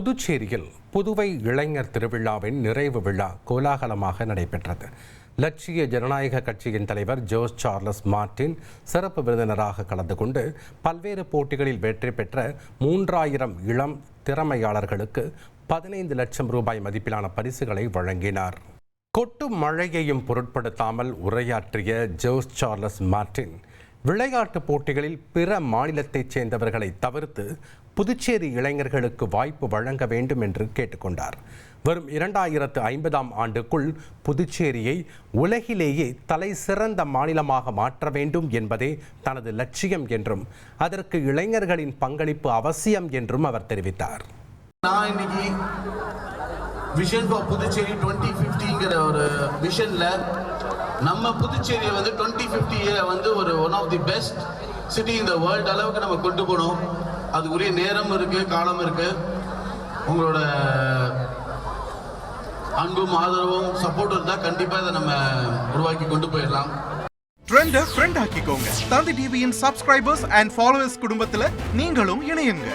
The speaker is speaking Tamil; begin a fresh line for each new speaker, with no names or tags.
புதுச்சேரியில் புதுவை இளைஞர் திருவிழாவின் நிறைவு விழா கோலாகலமாக நடைபெற்றது. லட்சிய ஜனநாயக கட்சியின் தலைவர் ஜோஸ் சார்லஸ் மார்டின் சிறப்பு விருந்தினராக கலந்து கொண்டு பல்வேறு போட்டிகளில் வெற்றி பெற்ற 3000 இளம் திறமையாளர்களுக்கு 15 லட்சம் ரூபாய் மதிப்பிலான பரிசுகளை வழங்கினார். கொட்டும் மழையையும் பொருட்படுத்தாமல் உரையாற்றிய ஜோஸ் சார்லஸ் மார்டின் விளையாட்டுப் போட்டிகளில் பிற மாநிலத்தைச் சேர்ந்தவர்களை தவிர்த்து புதுச்சேரி இளைஞர்களுக்கு வாய்ப்பு வழங்க வேண்டும் என்று கேட்டுக்கொண்டார். வரும் 2050ஆம் ஆண்டுக்குள் புதுச்சேரியை உலகிலேயே தலை சிறந்த மாநிலமாக மாற்ற வேண்டும் என்பதே தனது லட்சியம் என்றும் அதற்கு இளைஞர்களின் பங்களிப்பு அவசியம் என்றும் அவர் தெரிவித்தார்.
நான் இன்னைக்கு விஷன் ஃபார் புதுச்சேரி 2050ங்கிற ஒரு விஷன்ல நம்ம புதுச்சேரியை 2050 ஒரு one of the best city இந்த வேர்ல்டு அளவுக்கு நம்ம கொண்டு போகணும். அதுக்குரிய நேரம் இருக்கு, காலம் இருக்கு. உங்களோட அன்பும் ஆதரவும் சப்போர்ட் இருந்தா கண்டிப்பா இதை நம்ம உருவாக்கி கொண்டு போயிடலாம்.
ட்ரெண்ட ஃப்ரெண்ட் ஆக்கிக்கோங்க. தந்தி டிவியின் சப்ஸ்கிரைபர்ஸ் அண்ட் ஃபாலோவர்ஸ் குடும்பத்துல நீங்களும் இணையுங்க.